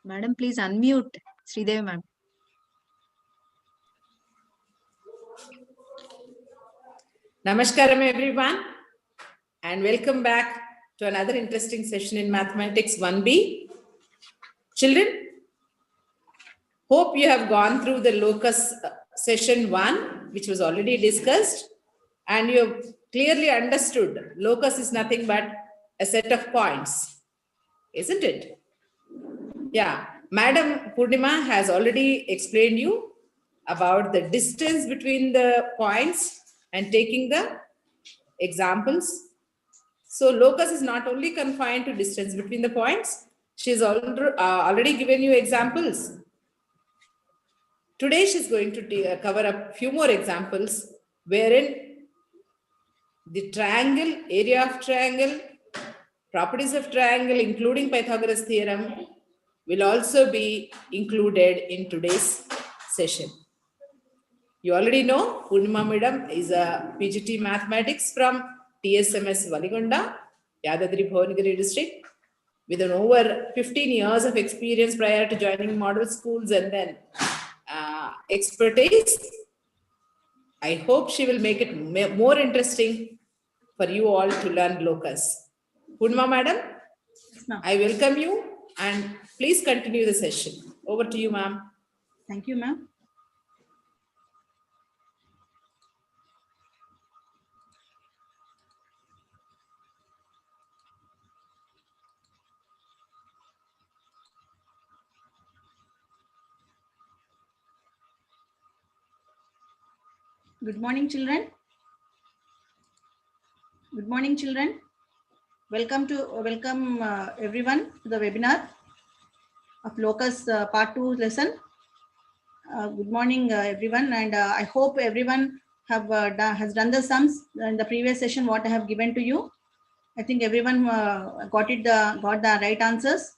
Madam, please unmute. Sridevi ma'am. Namaskaram everyone and welcome back to another interesting session in Mathematics 1B. Children, hope you have gone through the locus session 1 which was already discussed and you have clearly understood locus is nothing but a set of points, isn't it? Yeah, Madam Purnima has already explained you about the distance between the points and taking the examples. So locus is not only confined to distance between the points, she has already given you examples. Today she is going to cover a few more examples wherein the triangle, area of triangle, properties of triangle including Pythagoras theorem will also be included in today's session. You already know Purnima Madam is a PGT Mathematics from TSMS Valigonda, Yadadri Bhuvanagiri district, with an over 15 years of experience prior to joining model schools and then expertise. I hope she will make it more interesting for you all to learn locus. Purnima Madam, Yes, I welcome you and please continue the session. Over to you, ma'am. Thank you, ma'am. Good morning, children. Good morning, children. Welcome everyone to the webinar of locus part 2 lesson. Good morning, everyone, and I hope everyone has done the sums in the previous session. What I have given to you, I think everyone got the right answers.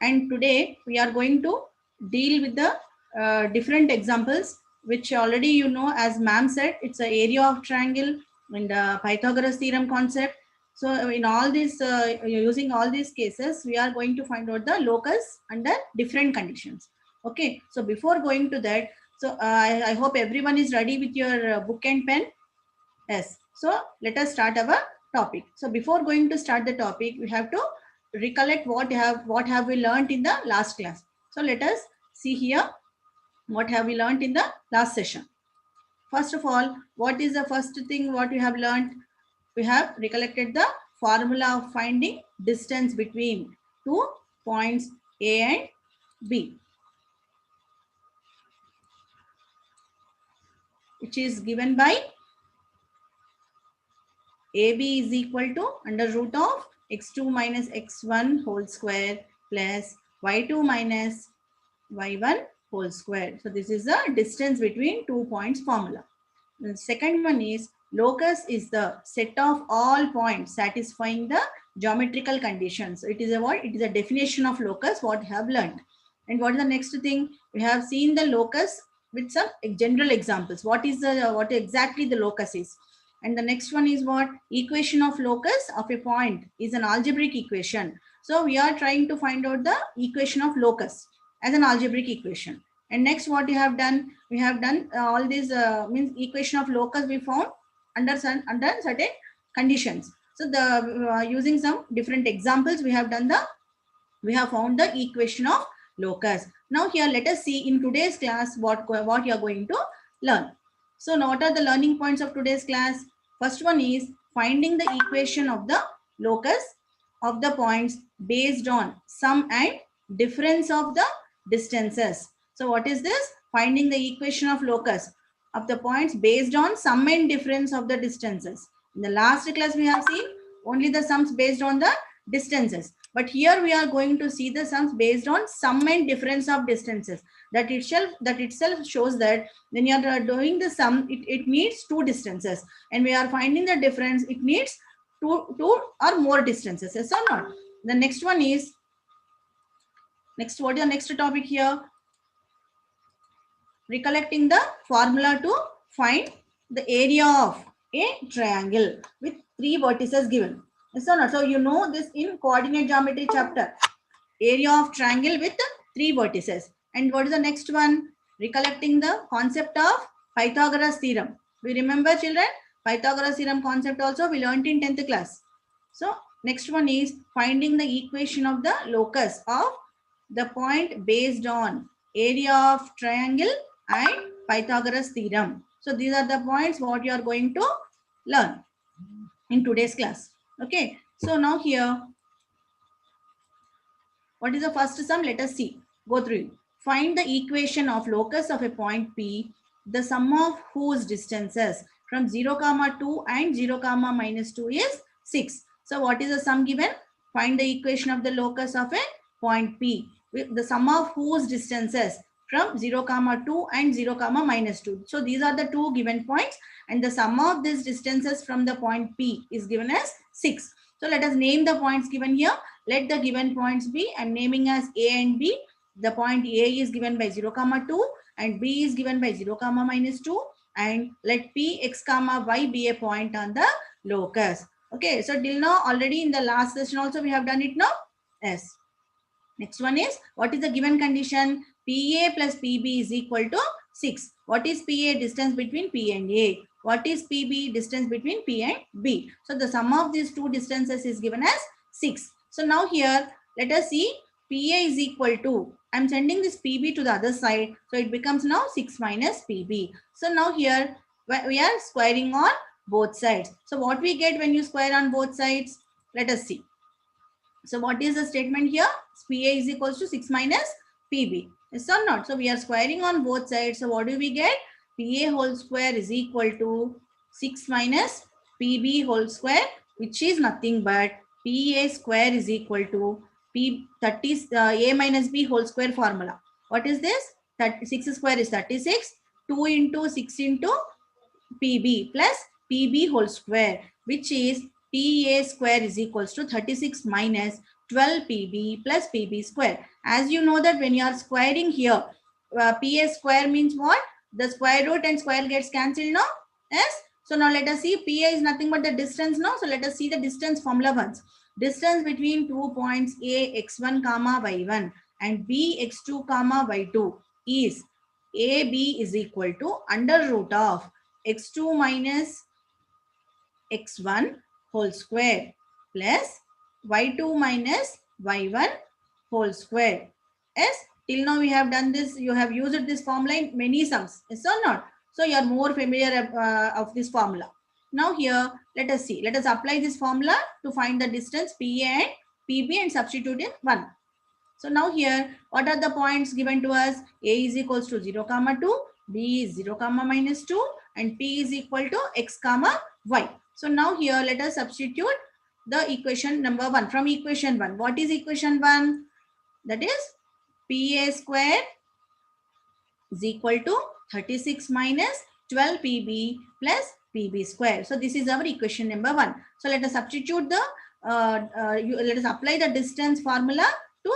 And today we are going to deal with the different examples, which already you know, as ma'am said, it's an area of triangle in the Pythagoras theorem concept. So in all these, using all these cases, we are going to find out the locus under different conditions. Okay, so before going to that, so I hope everyone is ready with your book and pen. Yes, so let us start our topic. So before going to start the topic, we have to recollect what have we learned in the last class. So let us see here what have we learned in the last session. First of all, what is the first thing what we have learned? We have recollected the formula of finding distance between 2 points A and B, which is given by AB is equal to under root of x2 minus x1 whole square plus y2 minus y1 whole square. So this is the distance between 2 points formula. The second one is locus is the set of all points satisfying the geometrical conditions. So it is a definition of locus what we have learned. And what is the next thing? We have seen the locus with some general examples. What exactly the locus is? And the next one is what? Equation of locus of a point is an algebraic equation. So we are trying to find out the equation of locus as an algebraic equation. And next what we have done all these means equation of locus we found under certain conditions. So the using some different examples we have found the equation of locus. Now here let us see in today's class what you are going to learn. So now what are the learning points of today's class? First one is finding the equation of the locus of the points based on sum and difference of the distances. So what is this? Finding the equation of locus of the points based on sum and difference of the distances. In the last class we have seen only the sums based on the distances. But here we are going to see the sums based on sum and difference of distances. That itself shows that when you are doing the sum, it needs two distances. And we are finding the difference, it needs two or more distances. Yes or not? The next one is, what is the next topic here? Recollecting the formula to find the area of a triangle with 3 vertices given. Yes or not? So you know this in coordinate geometry chapter. area of triangle with 3 vertices. And what is the next one? Recollecting the concept of Pythagoras theorem. We remember, children, Pythagoras theorem concept also we learned in 10th class. So next one is finding the equation of the locus of the point based on area of triangle and Pythagoras theorem. So these are the points what you are going to learn in today's class. Okay. So now here, what is the first sum? Let us see. Go through it. Find the equation of locus of a point P, the sum of whose distances from 0, 2 and 0, minus 2 is 6. So what is the sum given? Find the equation of the locus of a point P, with the sum of whose distances from 0, 2 and 0, minus 2. So these are the two given points, and the sum of these distances from the point P is given as 6. So let us name the points given here. Let the given points be, I'm naming as A and B. The point A is given by 0, 2 and B is given by 0, minus 2. And let P, X, Y be a point on the locus. Okay, so till now already in the last session also we have done it now. Yes. Next one is, what is the given condition? PA plus PB is equal to 6. What is PA? Distance between P and A. What is PB? Distance between P and B. So the sum of these two distances is given as 6. So now here, let us see, PA is equal to, I'm sending this PB to the other side. So it becomes now 6 minus PB. So now here, we are squaring on both sides. So what we get when you square on both sides? Let us see. So what is the statement here? PA is equals to 6 minus PB. Yes or not? So we are squaring on both sides. So what do we get? PA whole square is equal to 6 minus PB whole square, which is nothing but PA square is equal to A minus B whole square formula. What is this? 6 square is 36. 2 into 6 into PB plus PB whole square, which is PA square is equals to 36 minus 12 PB plus PB square. As you know that when you are squaring here, PA square means what? The square root and square gets cancelled now. Yes. So now let us see, PA is nothing but the distance now. So let us see the distance formula once. Distance between 2 points A, x1, y1 and B, x2, y2 is AB is equal to under root of x2 minus x1 whole square plus y2 minus y1 whole square. Yes, till now we have done this, you have used this formula in many sums, yes or not? So you are more familiar of this formula. Now here, let us see, let us apply this formula to find the distance PA and PB and substitute in 1. So now here, what are the points given to us? A is equals to 0, 2, B is 0, minus 2 and P is equal to X, Y. So now here, let us substitute the equation number 1 from equation 1. What is equation 1? That is PA square is equal to 36 minus 12 PB plus PB square. So this is our equation number 1. So let us substitute the, let us apply the distance formula to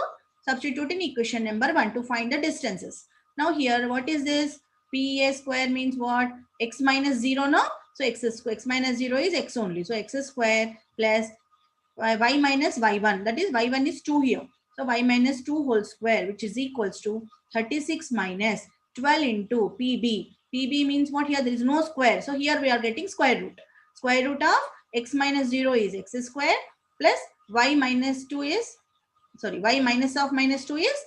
substitute in equation number 1 to find the distances. Now here, what is this? PA square means what? X minus 0, no? So x minus 0 is x only. So x square plus y minus y1. That is y1 is 2 here. So y minus 2 whole square, which is equals to 36 minus 12 into PB. PB means what here? There is no square. So here we are getting square root. Square root of x minus 0 is x square plus y minus 2 is, sorry, y minus of minus 2 is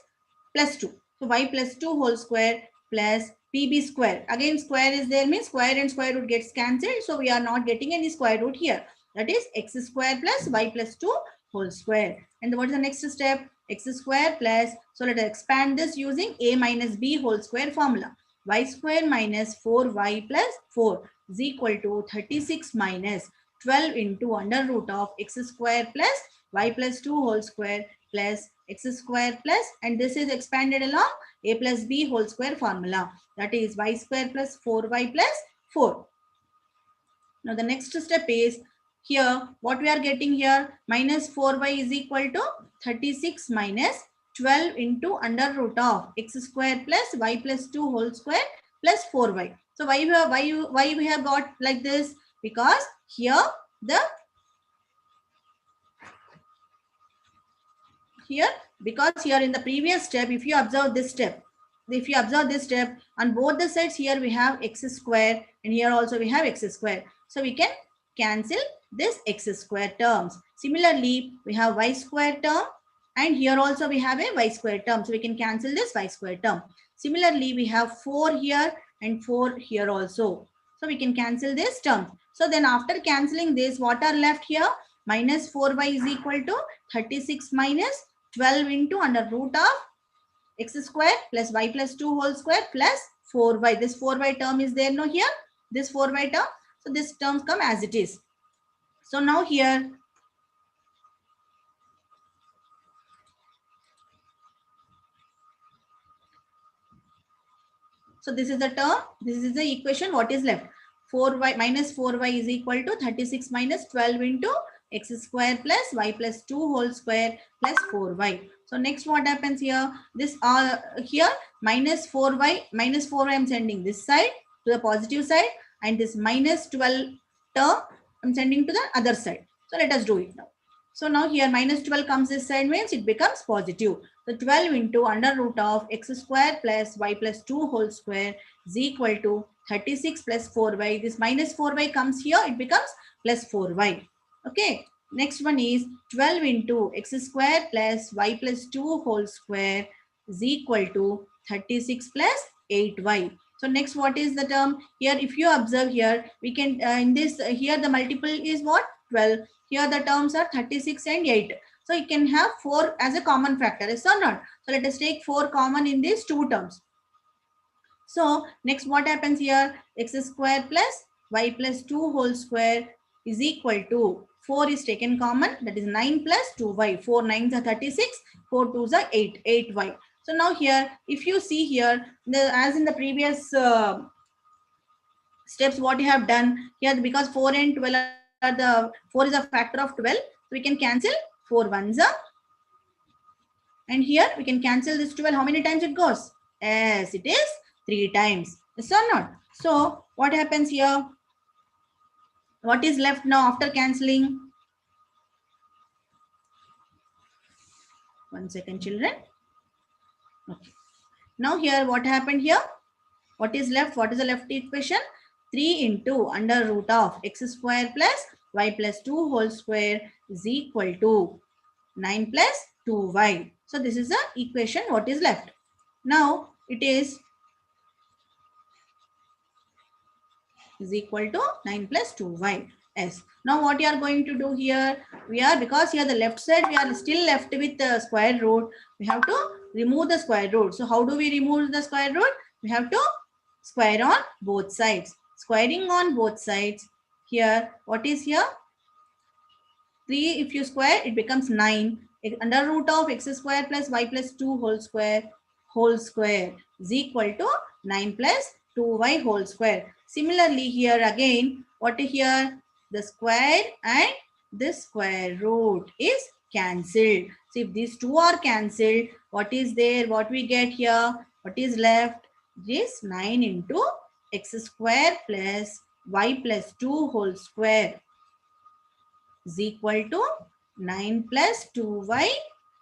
plus 2. So y plus 2 whole square plus PB square. Again, square is there means square and square root gets cancelled. So we are not getting any square root here. That is x square plus y plus 2 whole square. And what is the next step? X square plus, so let us expand this using A minus B whole square formula. Y square minus 4y plus 4 is equal to 36 minus 12 into under root of x square plus y plus 2 whole square plus x square plus, and this is expanded along A plus B whole square formula. That is y square plus 4y plus 4. Now the next step is here, what we are getting here, minus 4y is equal to 36 minus 12 into under root of x square plus y plus 2 whole square plus 4y. So why we have got like this? Because here, because here in the previous step, if you observe this step, on both the sides here we have x square and here also we have x square. So we can cancel this x square terms. Similarly, we have y square term and here also we have a y square term. So we can cancel this y square term. Similarly, we have 4 here and 4 here also. So we can cancel this term. So then after cancelling this, what are left here? Minus 4y is equal to 36 minus 12 into under root of x square plus y plus 2 whole square plus 4y. This 4y term is there no here. This 4y term. So this terms come as it is. So now here, so this is the term, this is the equation. What is left? 4y minus 4y is equal to 36 minus 12 into x square plus y plus 2 whole square plus 4y. So next what happens here? This here minus 4y I am sending this side to the positive side and this minus 12 term I am sending to the other side. So let us do it now. So now here minus 12 comes this side means it becomes positive. So 12 into under root of x square plus y plus 2 whole square is equal to 36 plus 4y. This minus 4y comes here, it becomes plus 4y. Okay. Next one is 12 into x square plus y plus 2 whole square is equal to 36 plus 8y. So next what is the term? Here if you observe here, we can in this here the multiple is what? 12. Here the terms are 36 and 8. So you can have 4 as a common factor, yes or not? So let us take 4 common in these two terms. So next what happens here? X square plus y plus 2 whole square is equal to 4 is taken common, that is 9 plus 2y. 4 9s are 36, 4 2s are 8, 8y. So now here, if you see here, as in the previous steps, what you have done here, because 4 and 12 are the 4 is a factor of 12, so we can cancel 4 ones up. And here we can cancel this 12. How many times it goes? Yes, it is 3 times. Yes or not? So what happens here? What is left now after cancelling? 1 second, children. Okay. Now here, what happened here? What is left? What is the left equation? 3 into under root of x square plus y plus 2 whole square is equal to 9 plus 2y. So this is the equation what is left. Now it is equal to 9 plus 2y. Yes. Now what you are going to do here? We are, because here the left side we are still left with the square root. We have to remove the square root. So how do we remove the square root? We have to square on both sides. Squaring on both sides. Here, what is here? 3 if you square, it becomes 9. Under root of x square plus y plus 2 whole square is equal to 9 plus 2y whole square. Similarly, here again, what is here? The square and this square root is cancelled. So if these two are cancelled, what is there? What we get here? What is left? This 9 into x square plus y plus 2 whole square is equal to 9 plus 2y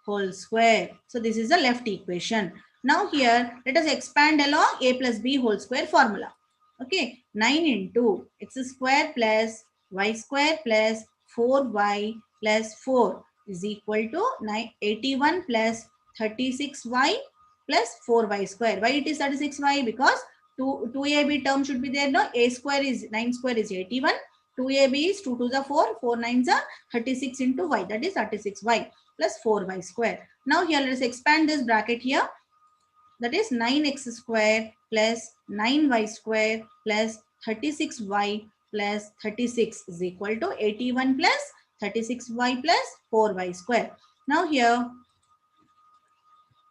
whole square. So this is the left equation. Now here, let us expand along a plus b whole square formula. Okay, 9 into x square plus y square plus 4y plus 4 is equal to 81 plus 36y plus 4y square. Why it is 36y? Because 2ab term should be there. No, a square is 9 square is 81. 2ab is 2 2s are 4, 4 9s are 36 into y, that is 36y plus 4y square. Now here let us expand this bracket here. That is 9x square plus 9y square plus 36y plus 36 is equal to 81 plus 36y plus 4y square. Now here,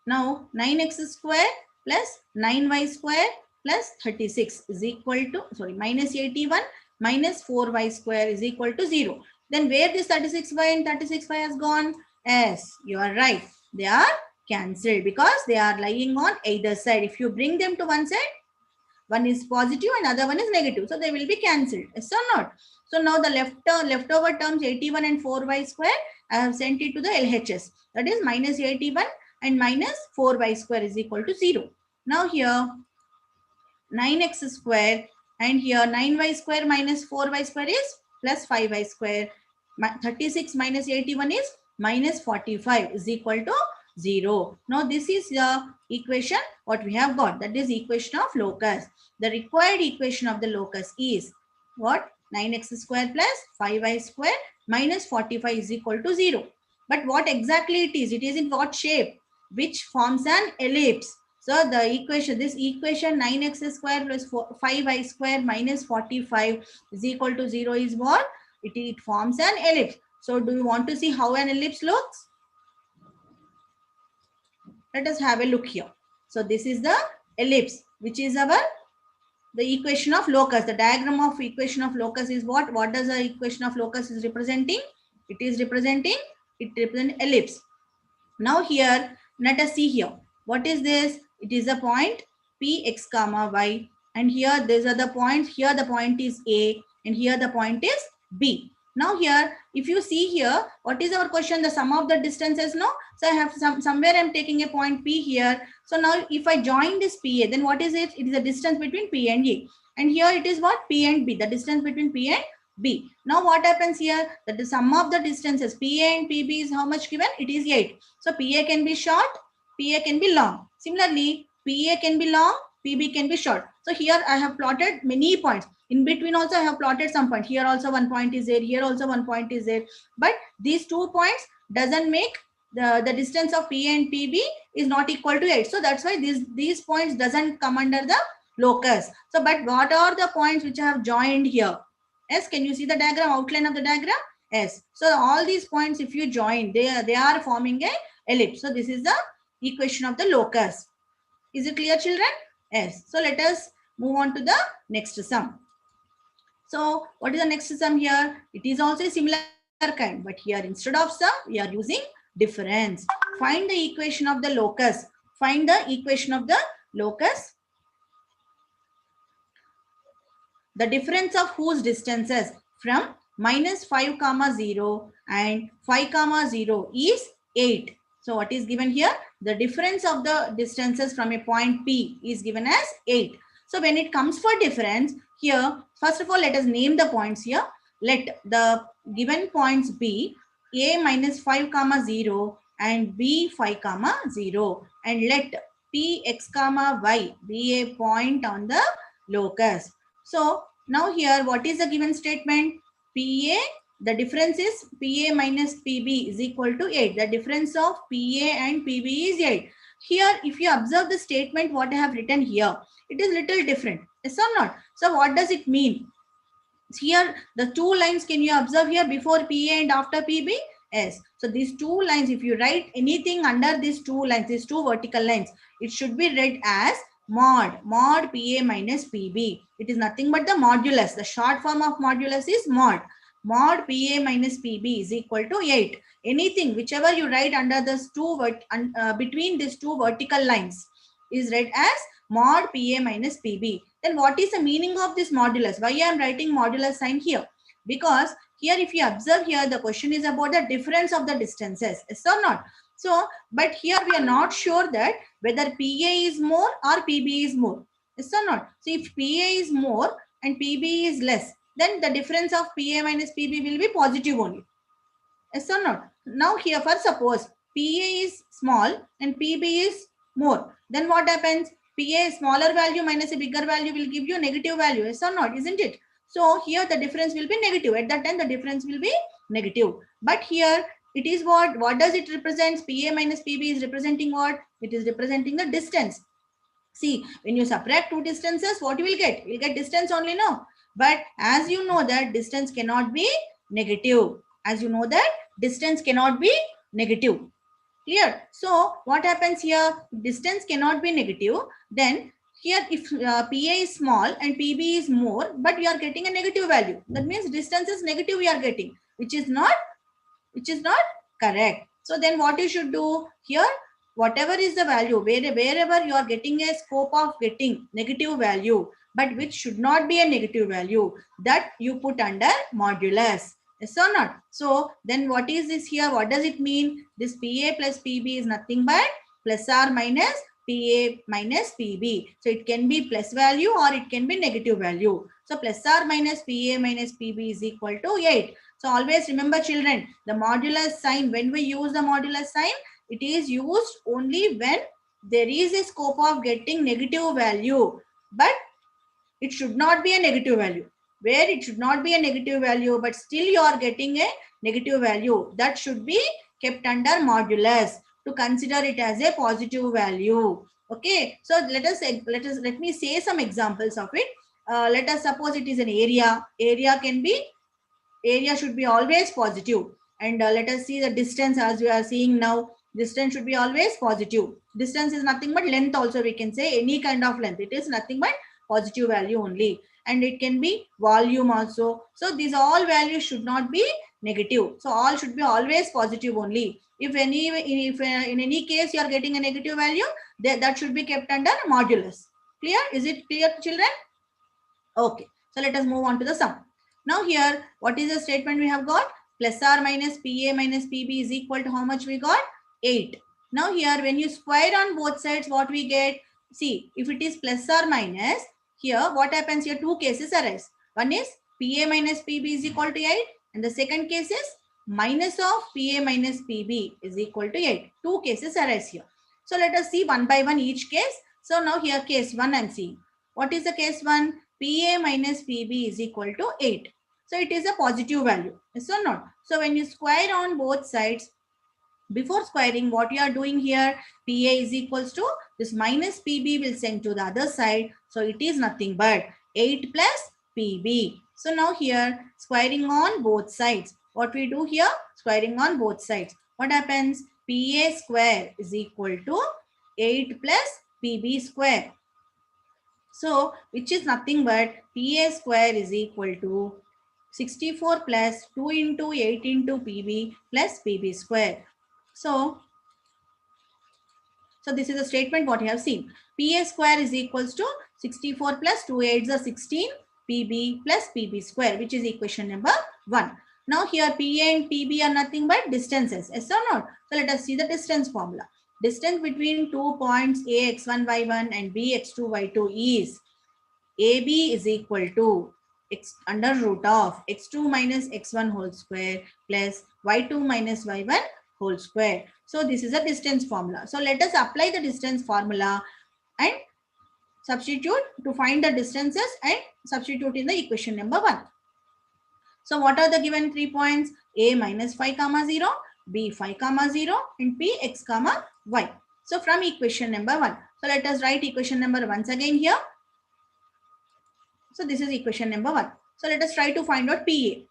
now 9x square plus 9y square plus 36 is equal to, minus 81 minus 4y square is equal to 0. Then where this 36y and 36y has gone? Yes, you are right. They are cancelled because they are lying on either side. If you bring them to one side, one is positive and other one is negative. So they will be cancelled. Yes or not? So now the leftover terms 81 and 4y square I have sent it to the LHS. That is minus 81 and minus 4y square is equal to 0. Now here 9x square and here 9y square minus 4y square is plus 5y square. 36 minus 81 is minus 45 is equal to 0. Now this is the equation what we have got, that is equation of locus. The required equation of the locus is what? 9x square plus 5y square minus 45 is equal to 0. But what exactly it is? It is in what shape? Which forms an ellipse. So the equation, this equation 9x square plus 5y square minus 45 is equal to 0 is what? It forms an ellipse. So do you want to see how an ellipse looks? Let us have a look here. So this is the ellipse, which is the equation of locus. The diagram of equation of locus is what? What does the equation of locus is representing? It represents ellipse. Now here, let us see here. What is this? It is a point Px comma y, and here these are the points. Here the point is A, and here the point is B. Now here, if you see here, what is our question? The sum of the distances, no? So I have somewhere I'm taking a point P here. So now if I join this PA, then what is it? It is the distance between P and A. And here it is what? P and B, the distance between P and B. Now what happens here? That the sum of the distances PA and PB is how much given? It is 8. So PA can be short, PA can be long. Similarly, PA can be long, PB can be short. So here I have plotted many points. In between also I have plotted some point. Here also one point is there. Here also one point is there. But these 2 points doesn't make the distance of PA and PB is not equal to 8. So that's why these points doesn't come under the locus. So but what are the points which I have joined here? Yes, can you see the diagram, outline of the diagram? Yes. So all these points, if you join, they are forming a ellipse. So this is the equation of the locus. Is it clear, children? Yes. So let us move on to the next sum. So what is the next sum here? It is also a similar kind, but here instead of sum, we are using difference. Find the equation of the locus. Find the equation of the locus. The difference of whose distances from minus 5 comma 0 and 5 comma 0 is 8. So what is given here? The difference of the distances from a point P is given as 8. So when it comes for difference, here, first of all, let us name the points here. Let the given points be A minus 5 comma 0 and B 5 comma 0. And let P x comma y be a point on the locus. So now here, what is the given statement? PA, the difference is PA minus PB is equal to 8. The difference of PA and PB is 8. Here, if you observe the statement, what I have written here, it is little different. Yes or not? So what does it mean? Here, the 2 lines, can you observe here before PA and after PB? Yes. So these 2 lines, if you write anything under these 2 lines, these 2 vertical lines, it should be read as mod PA minus PB. It is nothing but the modulus. The short form of modulus is mod PA minus PB is equal to 8. Anything, whichever you write under this between these 2 vertical lines is read as mod PA minus PB. Then what is the meaning of this modulus? Why I am writing modulus sign here? Because here, if you observe here, the question is about the difference of the distances. Yes or not? So, but here we are not sure that whether PA is more or PB is more. Yes or not? So, if PA is more and PB is less, then the difference of PA minus PB will be positive only. Yes or not? Now here, for suppose PA is small and PB is more, then what happens? PA smaller value minus a bigger value will give you negative value. Yes or not? Isn't it? So here the difference will be negative. At that time, the difference will be negative. But here it is what does it represent? PA minus PB is representing what? It is representing the distance. See, when you subtract 2 distances, what you will get? You will get distance only, no? But as you know that distance cannot be negative. As you know that distance cannot be negative. Clear? So what happens here? Distance cannot be negative. Then here if PA is small and PB is more, but we are getting a negative value. That means distance is negative we are getting, which is not correct. So then what you should do here? Whatever is the value, wherever you are getting a scope of getting negative value, but which should not be a negative value, that you put under modulus. Yes or not? So then what is this here? What does it mean? This PA plus PB is nothing but plus or minus PA minus PB. So it can be plus value or it can be negative value. So plus or minus PA minus PB is equal to 8. So always remember children, the modulus sign, when we use the modulus sign, it is used only when there is a scope of getting negative value. But it should not be a negative value. Where it should not be a negative value, but still you are getting a negative value, that should be kept under modulus to consider it as a positive value. Okay, so let me say some examples of it. Let us suppose it is an area. Area should be always positive. And let us see the distance. As we are seeing now, distance should be always positive. Distance is nothing but length. Also we can say any kind of length, it is nothing but positive value only. And it can be volume also. So these all values should not be negative. So all should be always positive only. If in any case you are getting a negative value, that should be kept under modulus. Clear? Is it clear, children? Okay, so let us move on to the sum. Now here, what is the statement we have got? Plus or minus PA minus PB is equal to how much we got? 8. Now here, when you square on both sides, what we get? See, if it is plus or minus, here what happens here? Two cases arise. One is PA minus PB is equal to 8. And the second case is minus of PA minus PB is equal to 8. Two cases arise here. So let us see one by one each case. So now here case 1 I am seeing. What is the case 1? PA minus PB is equal to 8. So it is a positive value. Yes or not? So when you square on both sides, before squaring, what you are doing here, PA is equals to this minus PB will send to the other side. So it is nothing but 8 plus PB. So now here, squaring on both sides. What we do here? Squaring on both sides. What happens? PA square is equal to 8 plus PB square. So, which is nothing but PA square is equal to 64 plus 2 into 8 into PB plus PB square. So this is a statement what you have seen. PA square is equals to 64 plus 2 8s are 16 PB plus PB square, which is equation number 1. Now here PA and PB are nothing but distances. Yes or not? So let us see the distance formula. Distance between 2 points A x1 y1 and B x2 y2 is AB is equal to x under root of x2 minus x1 whole square plus y2 minus y1 whole square. So this is a distance formula. So let us apply the distance formula and substitute to find the distances and substitute in the equation number 1. So what are the given 3 points? A minus 5 comma 0, B 5 comma 0 and P x comma y. So from equation number 1. So let us write equation number once again here. So this is equation number 1. So let us try to find out PA.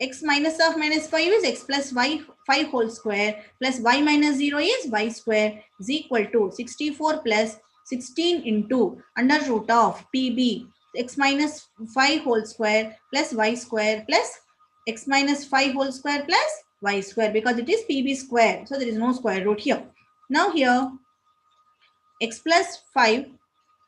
X minus of minus 5 is x plus y 5 whole square plus y minus 0 is y square is equal to 64 plus 16 into under root of PB x minus 5 whole square plus y square plus x minus 5 whole square plus y square, because it is PB square. So there is no square root here. Now here x plus 5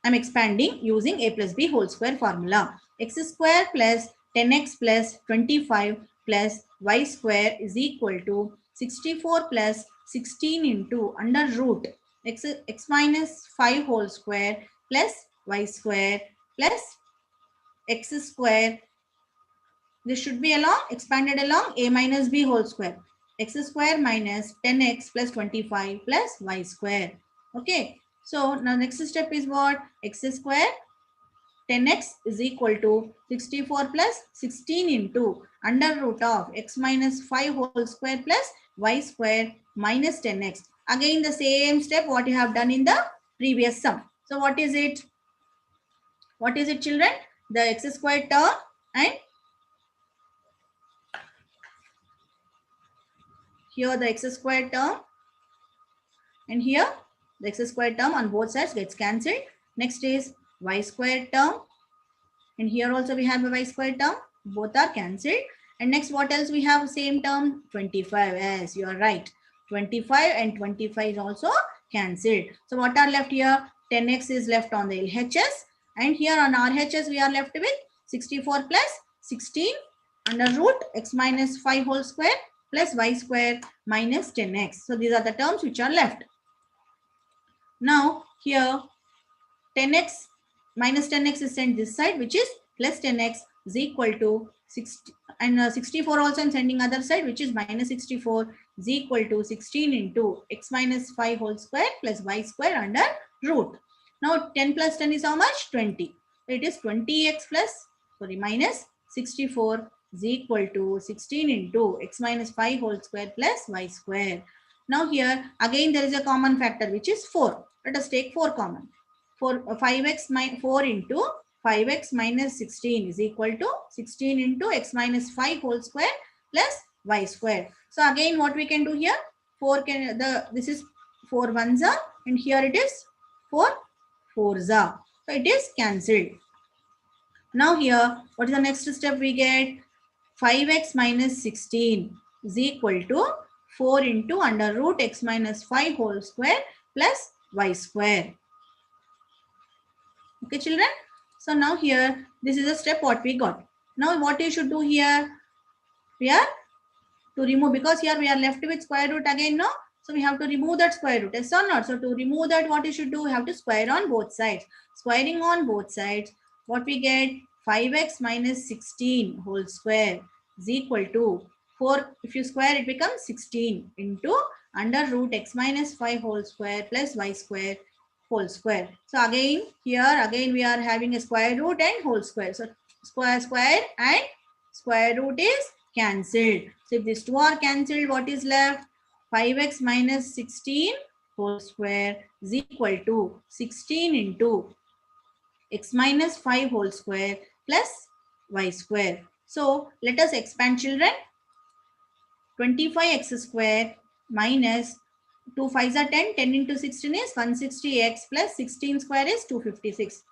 I'm expanding using a plus b whole square formula. X square plus 10x plus 25 plus y square is equal to 64 plus 16 into under root x minus 5 whole square plus y square plus x square. This should be along expanded along a minus b whole square. X square minus 10x plus 25 plus y square. Okay. So now next step is what? X square 10x is equal to 64 plus 16 into under root of x minus 5 whole square plus y square minus 10x. Again the same step what you have done in the previous sum. So what is it? What is it, children? The x square term and here the x square term and here the x square term on both sides gets cancelled. Next is y square term and here also we have a y square term. Both are cancelled. And next what else we have? Same term 25. Yes, you are right. 25 and 25 is also cancelled. So what are left here? 10x is left on the LHS and here on RHS we are left with 64 plus 16 under root x minus 5 whole square plus y square minus 10x. So these are the terms which are left. Now here 10x minus 10x is sent this side, which is plus 10x is equal to 60, and 64 also I'm sending other side, which is minus 64 is equal to 16 into x minus 5 whole square plus y square under root. Now 10 plus 10 is how much? 20. It is 20x plus, sorry, minus 64 is equal to 16 into x minus 5 whole square plus y square. Now here again there is a common factor, which is 4. Let us take 4 common. 4 into 5x minus 16 is equal to 16 into x minus 5 whole square plus y square. So again what we can do here, this is 4 ones are, and here it is 4 fours are. So it is cancelled. Now here what is the next step we get? 5x minus 16 is equal to 4 into under root x minus 5 whole square plus y square. Okay, children. So now here, this is a step what we got. Now what you should do here? We are to remove, because here we are left with square root again, no? So we have to remove that square root, yes or not? So to remove that, what you should do? We have to square on both sides. Squaring on both sides, what we get? 5x minus 16 whole square is equal to 4. If you square, it becomes 16 into under root x minus 5 whole square plus y square whole square. So again here we are having a square root and whole square. So square and square root is cancelled. So if these two are cancelled, what is left? 5x minus 16 whole square is equal to 16 into x minus 5 whole square plus y square. So let us expand, children. 25x square minus 2 5s are 10. 10 into 16 is 160x plus 16 square is 256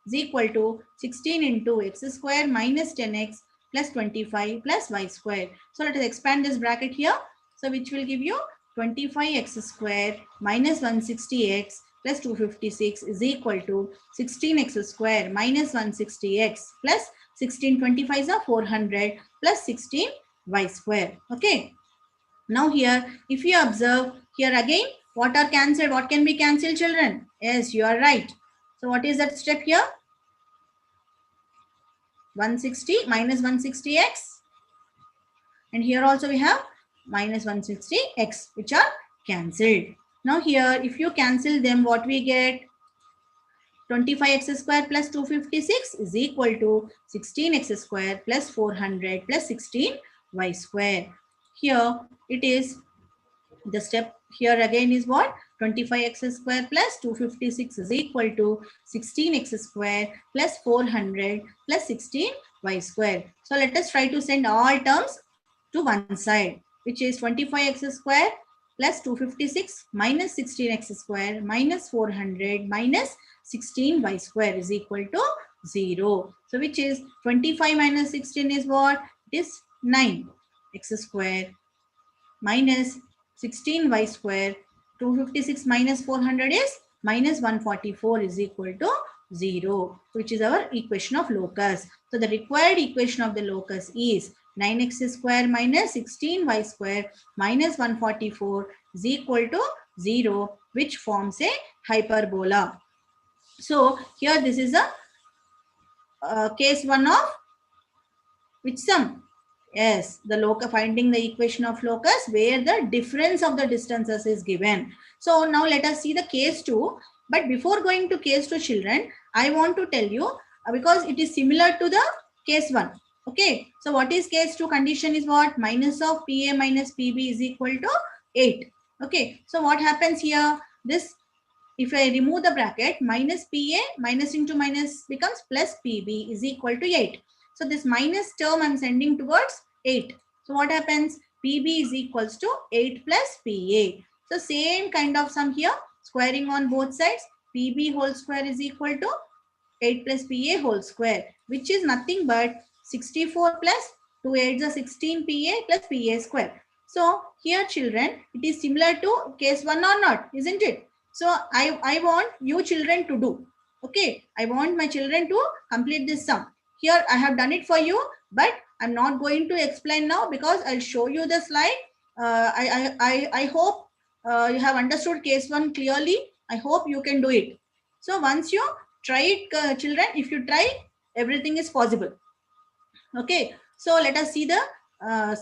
is equal to 16 into x square minus 10x plus 25 plus y square. So let us expand this bracket here. So which will give you 25x square minus 160x plus 256 is equal to 16x square minus 160x plus 16 25s are 400 plus 16 y square. Okay. Now here, if you observe here again, what are cancelled? What can be cancelled, children? Yes, you are right. So what is that step here? 160 minus 160x. And here also we have minus 160x, which are cancelled. Now here, if you cancel them, what we get? 25x square plus 256 is equal to 16x square plus 400 plus 16y square. Here it is, the step here again is what? 25x square plus 256 is equal to 16x square plus 400 plus 16y square. So let us try to send all terms to one side, which is 25x square plus 256 minus 16x square minus 400 minus 16y square is equal to 0. So which is 25 minus 16 is what? It is 9x square minus 16y square. 256 minus 400 is minus 144 is equal to 0, which is our equation of locus. So the required equation of the locus is 9x square minus 16y square minus 144 is equal to 0, which forms a hyperbola. So here this is a case 1 of which sum? Yes, the locus, finding the equation of locus where the difference of the distances is given. So now let us see the case 2. But before going to case 2, children, I want to tell you, because it is similar to the case 1. Okay, so what is case 2 condition is what? Minus of PA minus PB is equal to 8. Okay, so what happens here? This, if I remove the bracket, minus PA, minus into minus becomes plus PB is equal to 8. So this minus term I'm sending towards 8. So what happens? PB is equals to 8 plus PA. So same kind of sum here, squaring on both sides. PB whole square is equal to 8 plus PA whole square, which is nothing but 64 plus 2 8s are 16 PA plus PA square. So here, children, it is similar to case 1 or not, isn't it? So I want you children to do. Okay, I want my children to complete this sum. Here I have done it for you, but I'm not going to explain now because I'll show you the slide. I hope you have understood case 1 clearly. I hope you can do it. So once you try it, children, if you try, everything is possible. Okay, so let us see the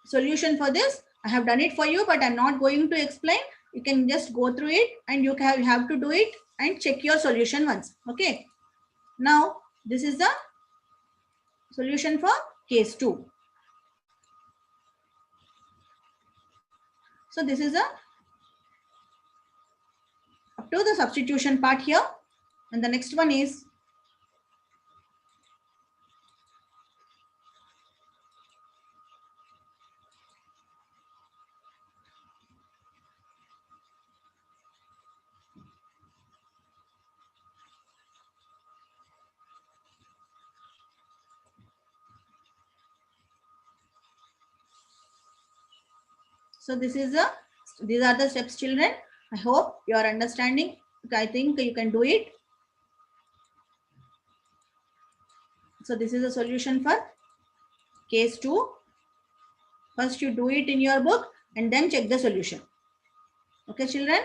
solution for this. I have done it for you, but I'm not going to explain. You can just go through it and you have to do it and check your solution once. Okay, now this is the solution for case 2. So this is up to the substitution part here, and the next one is so these are the steps, children. I hope you are understanding. I think you can do it. So this is a solution for case 2. First you do it in your book and then check the solution. Okay, children.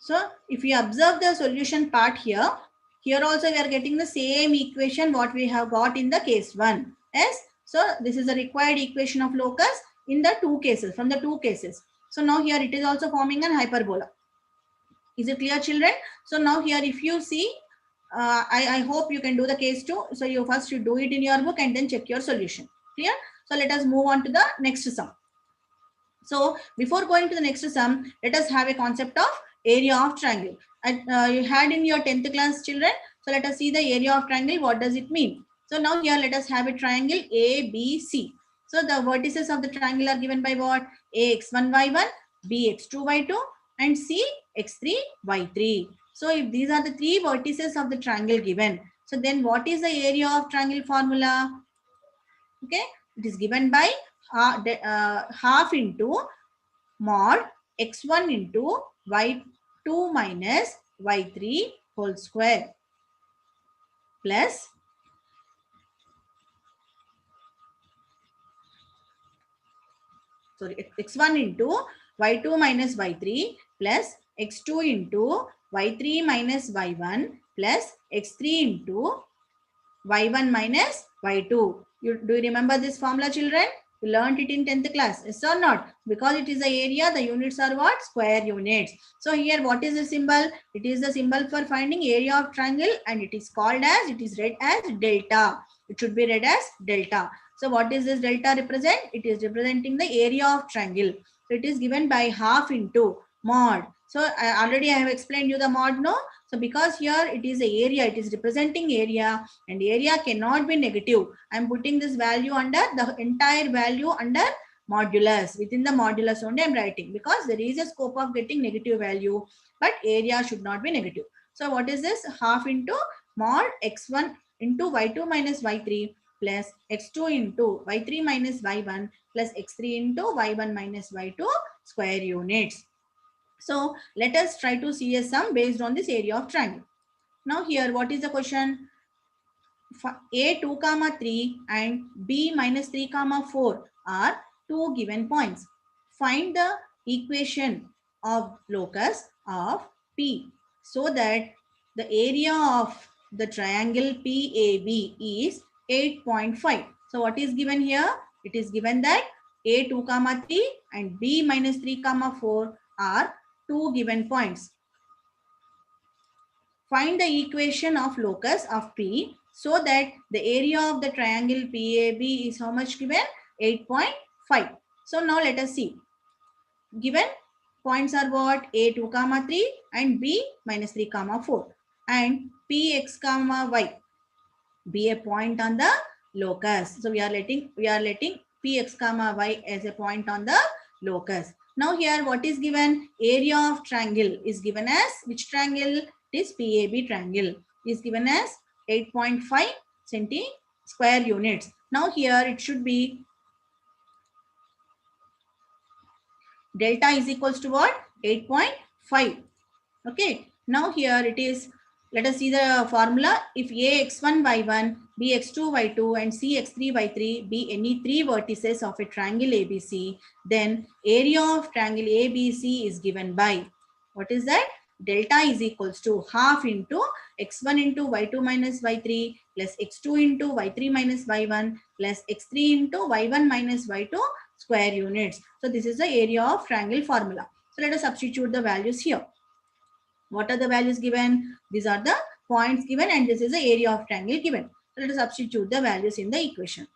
So if we observe the solution part here, here also we are getting the same equation what we have got in the case 1. Yes. So this is the required equation of locus in the 2 cases, from the 2 cases. So now here it is also forming an hyperbola. Is it clear, children? So now here if you see, I hope you can do the case 2. So you first you do it in your book and then check your solution. Clear? So let us move on to the next sum. So before going to the next sum, let us have a concept of area of triangle. You had in your 10th class, children. So let us see the area of triangle. What does it mean? So now here let us have a triangle ABC. So the vertices of the triangle are given by what? A x1 y1, B x2 y2, and C x3 y3. So if these are the 3 vertices of the triangle given, so then what is the area of triangle formula? Okay, it is given by half into mod x1 into y2 minus y3 whole square plus x1 into y2 minus y3 plus x2 into y3 minus y1 plus x3 into y1 minus y2. Do you remember this formula, children? You learned it in 10th class, yes or not? Because it is the area, the units are what? Square units. So here what is the symbol? It is the symbol for finding area of triangle, and it is called as, it is read as delta. It should be read as delta. So what is this delta represent? It is representing the area of triangle. So it is given by half into mod. So I have explained you the mod, no? So because here it is a area, it is representing area, and area cannot be negative. I am putting this value under the entire value under modulus. Within the modulus only I am writing, because there is a scope of getting negative value, but area should not be negative. So what is this? Half into mod x1 into y2 minus y3 plus x2 into y3 minus y1 plus x3 into y1 minus y2 square units. So let us try to see a sum based on this area of triangle. Now here, what is the question? A 2, 3 and B minus 3, 4 are 2 given points. Find the equation of locus of P so that the area of the triangle PAB is 8.5. So what is given here? It is given that A 2, 3 and B minus 3, 4 are 2 given points. Find the equation of locus of P so that the area of the triangle PAB is how much given? 8.5. So now let us see. Given points are what? A 2, 3 and B minus 3, 4 and Px, y be a point on the locus. So we are letting Px, y as a point on the locus. Now here what is given? Area of triangle is given as which triangle? This PAB triangle is given as 8.5 centi square units. Now here it should be Delta is equals to what? 8.5. Okay. Now here it is. Let us see the formula. If A x1 y1, B x2 y2, and C x3 y3 be any three vertices of a triangle ABC, then area of triangle ABC is given by, what is that? Delta is equals to half into x1 into y2 minus y3 plus x2 into y3 minus y1 plus x3 into y1 minus y2 square units. So this is the area of triangle formula. So let us substitute the values here. What are the values given? These are the points given, and this is the area of triangle given. So let us substitute the values in the equation.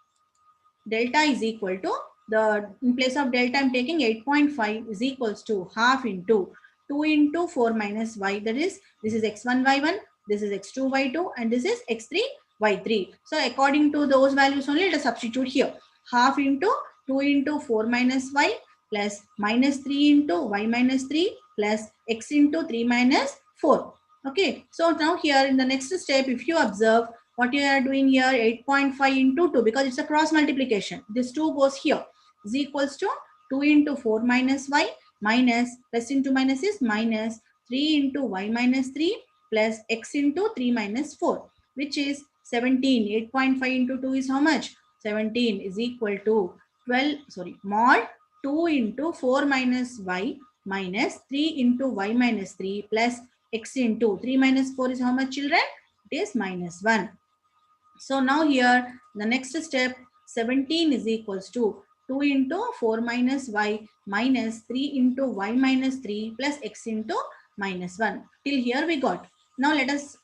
Delta is equal to, in place of delta I'm taking 8.5 is equals to half into 2 into 4 minus y, that is, this is x1 y1, this is x2 y2, and this is x3 y3. So according to those values only, let us substitute here. Half into 2 into 4 minus y plus minus 3 into y minus 3 plus x into 3 minus 4. Okay, so now here in the next step, if you observe what you are doing here, 8.5 into 2, because it's a cross multiplication. This 2 goes here, is equals to 2 into 4 minus y minus, plus into minus is minus 3 into y minus 3 plus x into 3 minus 4, which is 17. 8.5 into 2 is how much? 17 is equal to 12, mod 2 into 4 minus y minus 3 into y minus 3 plus x into 3 minus 4 is how much, children? It is minus 1. So now here the next step, 17 is equals to 2 into 4 minus y minus 3 into y minus 3 plus x into minus 1. Till here we got. Now let us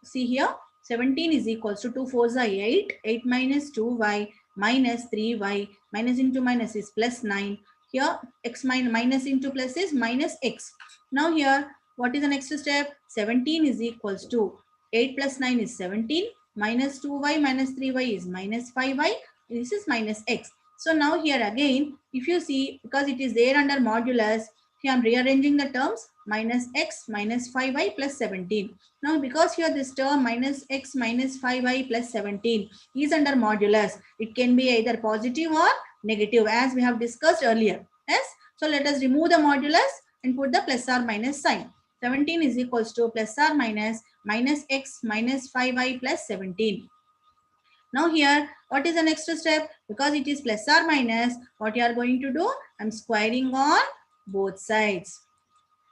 see here. 17 is equals to 2 4s are 8. 8 minus 2y minus 3y minus into minus is plus 9. Here x minus into plus is minus x. Now here what is the next step? 17 is equals to 8 plus 9 is 17. Minus 2y minus 3y is minus 5y. This is minus x. So now here again, if you see, because it is there under modulus, here I am rearranging the terms, minus x minus 5y plus 17. Now because here this term minus x minus 5y plus 17 is under modulus, it can be either positive or negative as we have discussed earlier. Yes. So let us remove the modulus and put the plus or minus sign. 17 is equals to plus or minus x minus 5y plus 17. Now here, what is the next step? Because it is plus or minus, what you are going to do? I am squaring on both sides.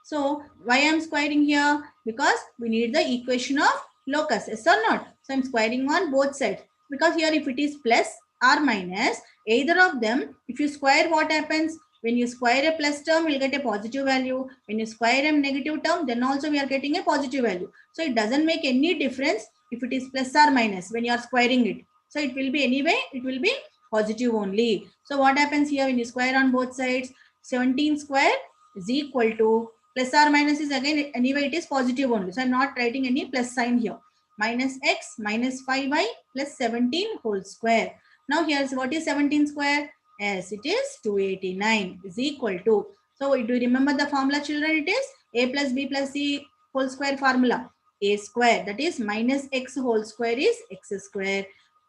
So why I am squaring here? Because we need the equation of locus, yes or not? So I am squaring on both sides. Because here if it is plus or minus, either of them, if you square, what happens? When you square a plus term, we'll get a positive value. When you square a negative term, then also we are getting a positive value. So it doesn't make any difference if it is plus or minus when you are squaring it. So it will be anyway, it will be positive only. So what happens here when you square on both sides? 17 square is equal to, plus or minus is again, anyway it is positive only. So I'm not writing any plus sign here. Minus x minus 5y plus 17 whole square. Now here's what is 17 square? Yes, it is 289 is equal to. So do you remember the formula, children? It is a plus b plus c whole square formula. A square, that is minus x whole square is x square.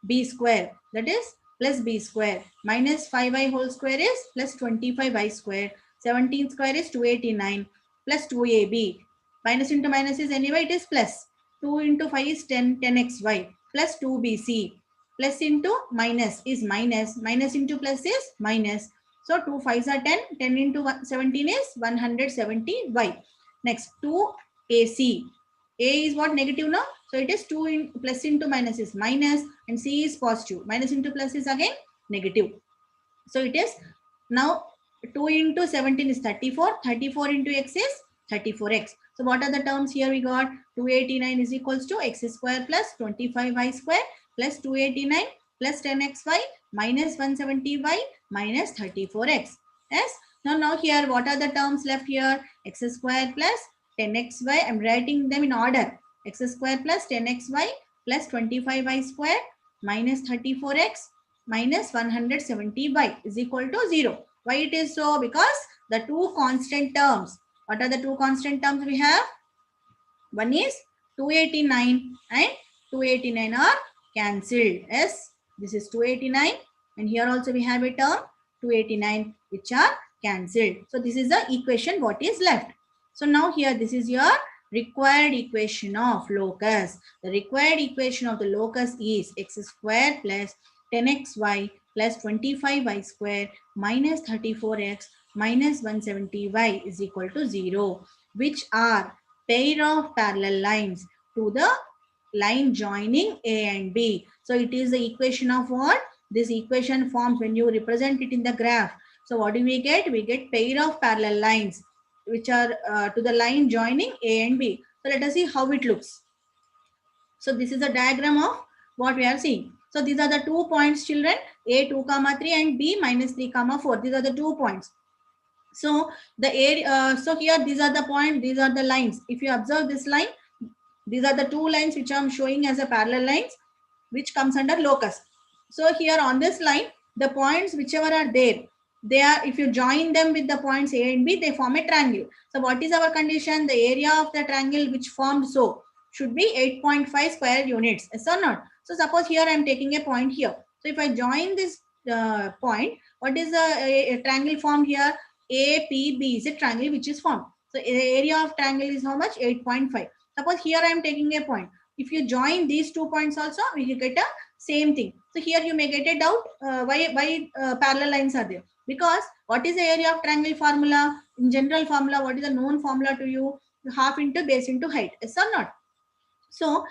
B square, that is plus b square. Minus 5y whole square is plus 25y square. 17 square is 289 plus 2ab. Minus into minus is anyway it is plus. 2 into 5 is 10xy plus 2bc. Plus into minus is minus. Minus into plus is minus. So 2 5s are 10. 10 into 17 is 170y. Next 2ac. A is what? Negative now. So it is 2 in plus into minus is minus, and C is positive. Minus into plus is again negative. So it is now 2 into 17 is 34. 34 into x is 34x. So what are the terms here we got? 289 is equals to x square plus 25y square plus 289 plus 10xy minus 170y minus 34x. Yes. Now here what are the terms left here? X square plus 10xy. I'm writing them in order. X square plus 10xy plus 25y square minus 34x minus 170y is equal to 0. Why it is so? Because the two constant terms. What are the two constant terms we have? One is 289 and 289 are cancelled. Yes, this is 289 and here also we have a term 289 which are cancelled. So this is the equation what is left. So now here this is your required equation of locus. The required equation of the locus is x square plus 10xy plus 25y square minus 34x minus 170y is equal to 0, which are pair of parallel lines to the line joining A and B. So it is the equation of what? This equation forms when you represent it in the graph. So what do we get? We get pair of parallel lines which are to the line joining A and B. So let us see how it looks. So this is a diagram of what we are seeing. So these are the 2 points, children, A 2, 3 and B minus 3, 4. These are the 2 points. So the area, so here these are the points, these are the lines. If you observe this line, these are the 2 lines which I am showing as a parallel lines, which comes under locus. So here on this line, the points whichever are there, they are, if you join them with the points A and B, they form a triangle. So what is our condition? The area of the triangle which formed so should be 8.5 square units. Yes or not? So suppose here I am taking a point here. So if I join this point, what is a triangle formed here? APB is a triangle which is formed. So the area of triangle is how much? 8.5. Suppose here I am taking a point. If you join these 2 points also, we will get a same thing. So here you may get a doubt why parallel lines are there. Because what is the area of triangle formula? In general formula, what is the known formula to you? Half into base into height. Yes or not? So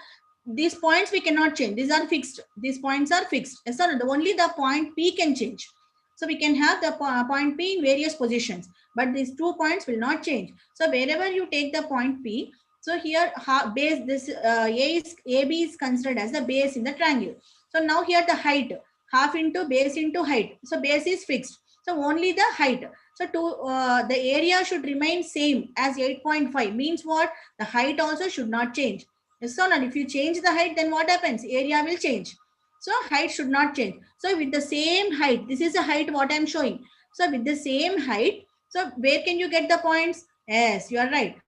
these points we cannot change. These are fixed. These points are fixed. Yes or not? Only the point P can change. So we can have the point P in various positions. But these 2 points will not change. So wherever you take the point P, so here base this AB is considered as the base in the triangle. So now here the height, half into base into height. So base is fixed. So only the height. So to the area should remain same as 8.5 means what? The height also should not change. Yes or not? If you change the height, then what happens? Area will change. So height should not change. So with the same height, this is the height what I am showing. So with the same height, so where can you get the points? Yes, you are right.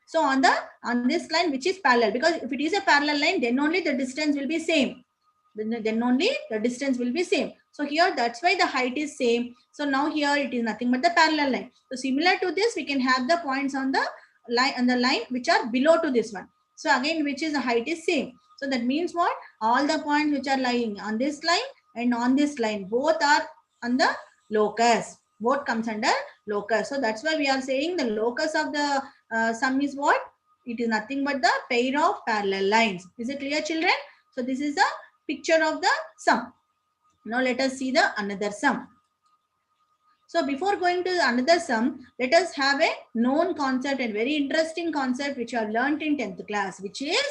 So on this line which is parallel, because if it is a parallel line, then only the distance will be same. Then only the distance will be same. So here that's why the height is same. So now here it is nothing but the parallel line. So similar to this, we can have the points on the line which are below to this one. So again, which is the height is same. So that means what? All the points which are lying on this line and on this line, both are on the locus. Both comes under locus. So that's why we are saying the locus of the sum is what? It is nothing but the pair of parallel lines. Is it clear, children? So this is the picture of the sum. Now let us see the another sum. So before going to another sum, let us have a known concept and very interesting concept which I have learnt in 10th class, which is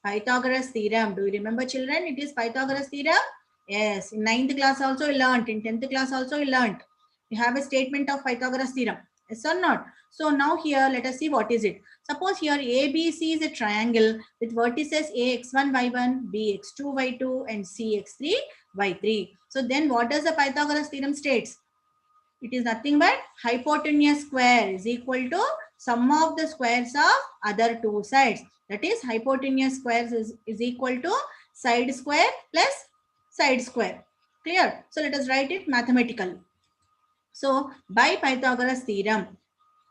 Pythagoras theorem. Do you remember, children? It is Pythagoras theorem. Yes, in 9th class also we learnt. In 10th class also we learnt. We have a statement of Pythagoras theorem. Yes or not? So now here let us see what is it. Suppose here ABC is a triangle with vertices AX1, Y1, BX2, Y2 and CX3, Y3. So then what does the Pythagoras theorem states? It is nothing but hypotenuse square is equal to sum of the squares of other 2 sides. That is hypotenuse squares is equal to side square plus side square. Clear? So let us write it mathematically. So by Pythagoras theorem,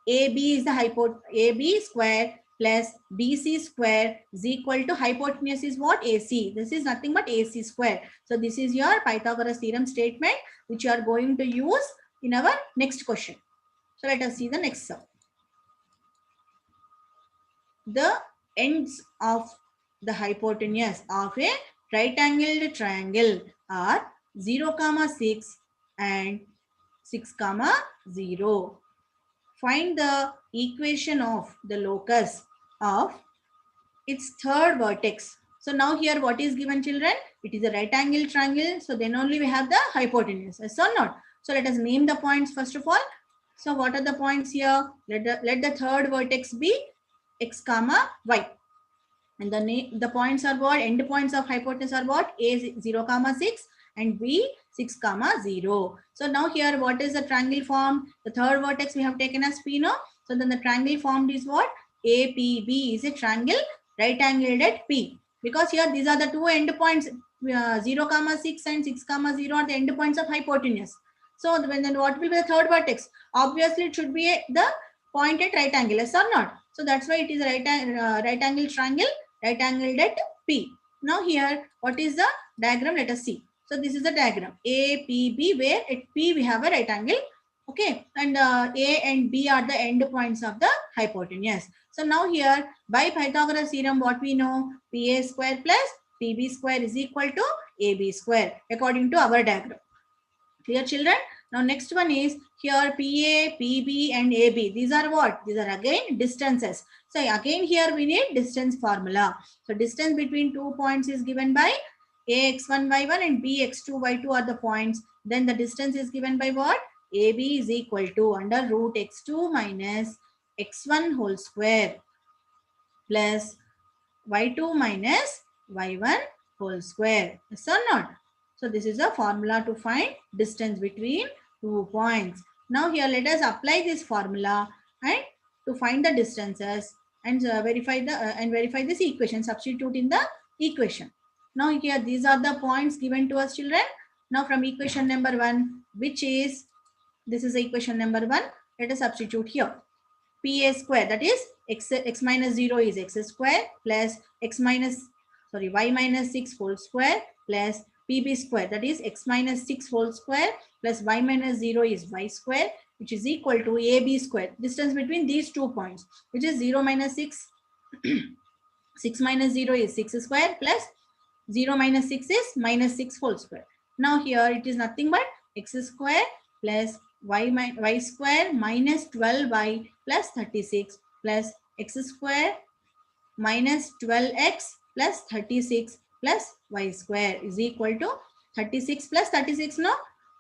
AB is the AB square plus BC square is equal to hypotenuse is what? AC. This is nothing but AC square. So this is your Pythagoras theorem statement which you are going to use in our next question. So let us see the next sum. The ends of the hypotenuse of a right angled triangle are 0, 6 and 6, 0. Find the equation of the locus of its third vertex. So now here what is given, children? It is a right angle triangle. So then only we have the hypotenuse. Yes or not? So let us name the points first of all. So what are the points here? Let the third vertex be x, y. And the points are what? End points of hypotenuse are what? A 0, 6 and B 6, 0. So now here what is the triangle formed? The third vertex we have taken as P now. So then the triangle formed is what? APB is a triangle right angled at P. Because here these are the 2 end points 0, 6 and 6, 0 are the end points of hypotenuse. So then what will be the third vertex? Obviously, it should be the point at right angle, yes or not? So that's why it is right angle triangle, right angled at P. Now here, what is the diagram? Let us see. So this is the diagram A, P, B, where at P we have a right angle. Okay, and A and B are the end points of the hypotenuse. So now here, by Pythagoras theorem, what we know? PA square plus PB square is equal to AB square according to our diagram. Clear, children? Now next one is here PA, PB and AB. These are what? These are again distances. So again here we need distance formula. So distance between 2 points is given by AX1, Y1 and BX2, Y2 are the points. Then the distance is given by what? AB is equal to under root X2 minus X1 whole square plus Y2 minus Y1 whole square. Yes or not? So this is a formula to find distance between 2 points. Now here let us apply this formula and to find the distances and verify this equation. Substitute in the equation. Now here these are the points given to us, children. Now from equation number 1, which is this is equation number 1. Let us substitute here. PA square, that is x minus 0 is x square plus y minus 6 whole square plus PB square, that is x minus 6 whole square plus y minus 0 is y square, which is equal to AB square. Distance between these 2 points, which is 0 minus 6. 6 minus 0 is 6 square plus 0 minus 6 is minus 6 whole square. Now here it is nothing but x square plus y square minus 12y plus 36 plus x square minus 12x plus 36 plus y square is equal to 36 plus 36, no?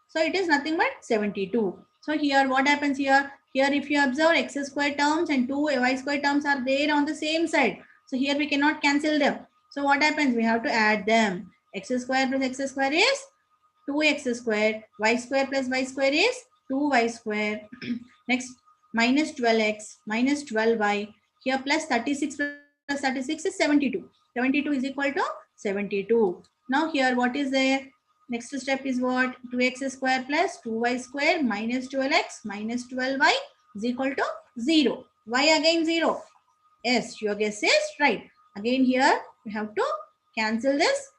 So it is nothing but 72. So here what happens here? Here if you observe x square terms and 2 y square terms are there on the same side. So here we cannot cancel them. So what happens? We have to add them. X square plus x square is 2x square. Y square plus y square is 2y square. Next, minus 12x minus 12y. Here plus 36 plus 36 is 72. 72 is equal to 72. Now here what is there? Next step is what? 2x square plus 2y square minus 12x minus 12y is equal to 0. Why again 0? Yes, your guess is right. Again here we have to cancel this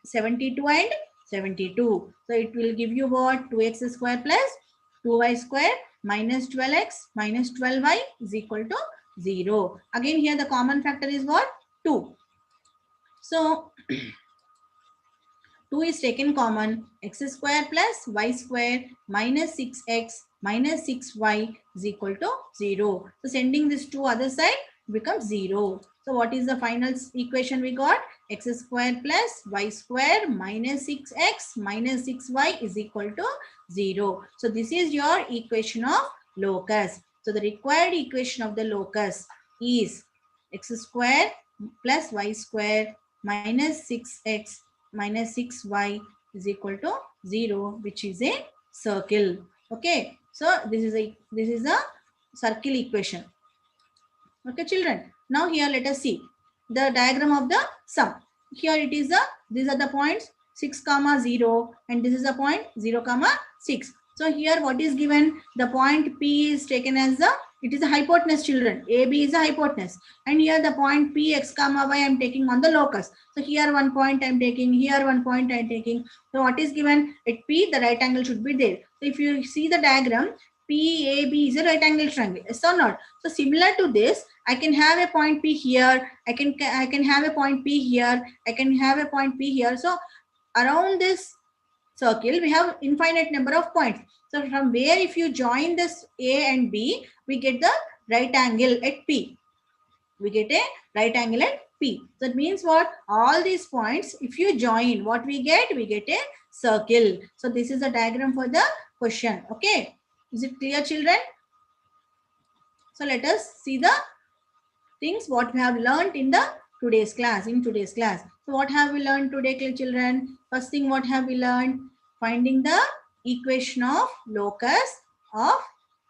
72 and 72. So it will give you what? 2x square plus 2y square minus 12x minus 12y is equal to 0. Again here the common factor is what? 2. So 2 is taken common. X square plus y square minus 6x minus 6y is equal to 0. So sending this to other side becomes 0. So what is the final equation we got? X square plus y square minus 6x minus 6y is equal to 0. So this is your equation of locus. So the required equation of the locus is x square plus y square minus 6x minus 6y is equal to 0, which is a circle. Okay, so this is a circle equation. Okay, children. Now here let us see the diagram of the sum. Here it is these are the points 6, 0 and this is the point 0, 6. So here what is given? The point P is taken as it is a hypotenuse, children. AB is a hypotenuse. And here the point P, x, y I am taking on the locus. So here one point I am taking, here one point I am taking. So what is given? At P, the right angle should be there. So if you see the diagram, PAB is a right angle triangle. Yes or not? So similar to this, I can have a point P here. I can have a point P here. I can have a point P here. So around this circle, we have infinite number of points. So from where if you join this A and B, we get the right angle at P. We get a right angle at P. So it means what? All these points, if you join, what we get? We get a circle. So this is a diagram for the question. Okay. Is it clear, children? So let us see the things what we have learned in the today's class. So what have we learned today, children? First thing, what have we learned? Finding the equation of locus of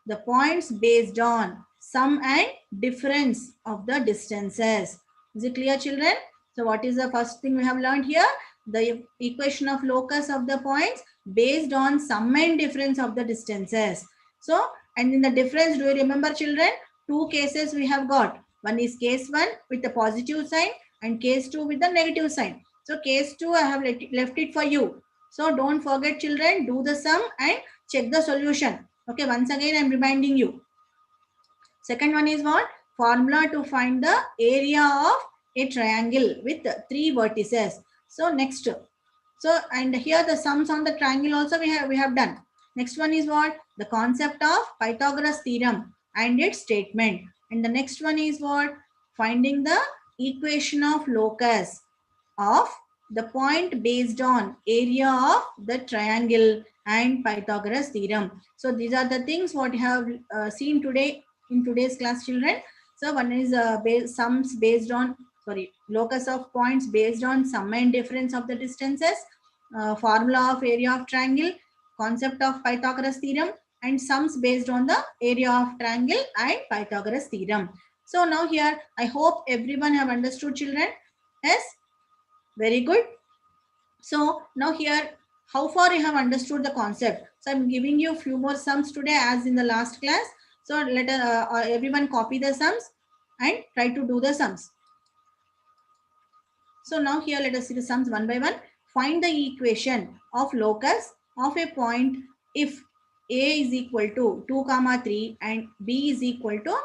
the points based on sum and difference of the distances. Is it clear, children? So what is the first thing we have learned here? The equation of locus of the points based on sum and difference of the distances. So, and in the difference, do you remember children? Two cases we have got. One is case 1 with the positive sign and case 2 with the negative sign. So case 2 I have left it for you. So don't forget children, do the sum and check the solution. Okay, once again I am reminding you. Second one is what? Formula to find the area of a triangle with 3 vertices. So next. So and here the sums on the triangle also we have done. Next one is what? The concept of Pythagoras theorem and its statement. And the next one is what? Finding the equation of locus of the point based on area of the triangle and Pythagoras theorem. So these are the things what you have seen today in today's class, children. So one is sums based on, locus of points based on sum and difference of the distances, formula of area of triangle, concept of Pythagoras theorem, and sums based on the area of triangle and Pythagoras theorem. So now here, I hope everyone have understood, children. Yes, very good. So now here, how far you have understood the concept? So I'm giving you a few more sums today as in the last class. So let everyone copy the sums and try to do the sums. So now here let us see the sums one by one. Find the equation of locus of a point if A is equal to 2, 3 and B is equal to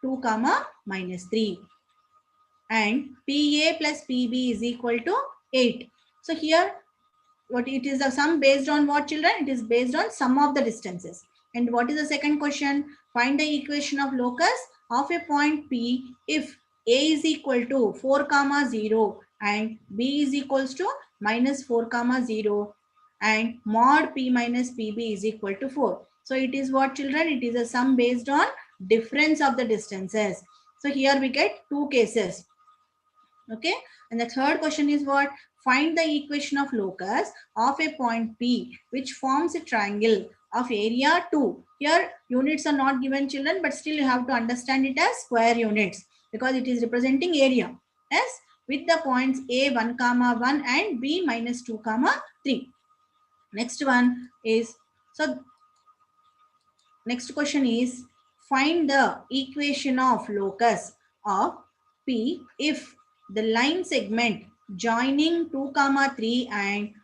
2, -3 and PA plus PB is equal to 8. So here what it is, a sum based on what, children? It is based on sum of the distances. And what is the second question? Find the equation of locus of a point P if A is equal to 4, 0 and B is equals to -4, 0 and mod P minus PB is equal to 4. So it is what, children? It is a sum based on difference of the distances. So here we get two cases. Okay, and the third question is what? Find the equation of locus of a point P which forms a triangle of area 2. Here units are not given, children, but still you have to understand it as square units because it is representing area. Yes, with the points A 1, 1 and B -2, 3. Next one is, so next question is find the equation of locus of P if the line segment joining 2, 3 and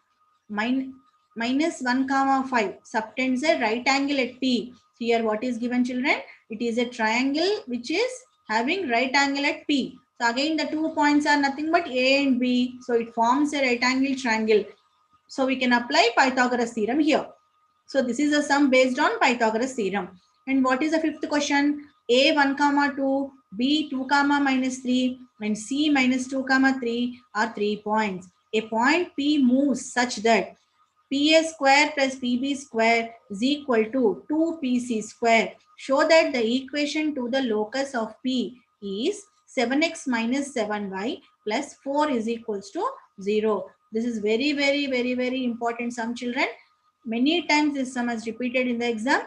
-1, 5 subtends a right angle at P. Here what is given, children? It is a triangle which is having right angle at P. So again the 2 points are nothing but A and B. So it forms a right angle triangle. So we can apply Pythagoras theorem here. So this is a sum based on Pythagoras theorem. And what is the fifth question? A 1, 2, B 2, -3 and C -2, 3 are 3 points. A point P moves such that PA square plus PB square is equal to 2PC square. Show that the equation to the locus of P is 7x minus 7y plus 4 is equals to 0. This is very, very, very, very important sum, children. Many times this sum is repeated in the exam.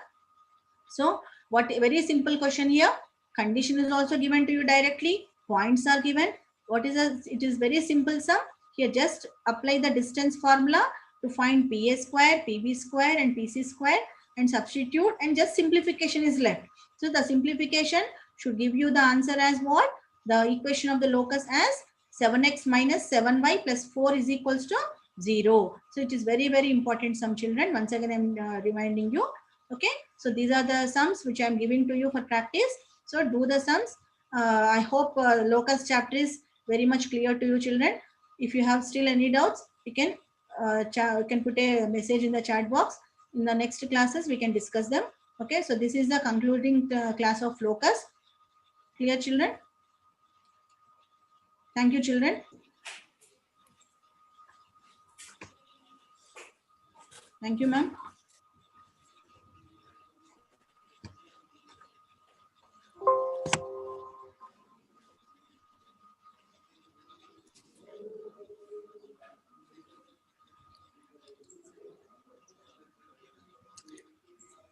So what, very simple question here. Condition is also given to you directly. Points are given. What is a, it is very simple sum. Here just apply the distance formula to find PA square, PB square and PC square and substitute, and just simplification is left. So the simplification should give you the answer as what? The equation of the locus as 7x minus 7y plus 4 is equals to 0. So it is very, very important sum, children. Once again, I am reminding you. Okay. So these are the sums which I am giving to you for practice. So do the sums. I hope locus chapter is very much clear to you, children. If you have still any doubts, you can put a message in the chat box. In the next classes, we can discuss them. Okay. So this is the concluding class of locus. Clear, children? Thank you, children. Thank you, ma'am.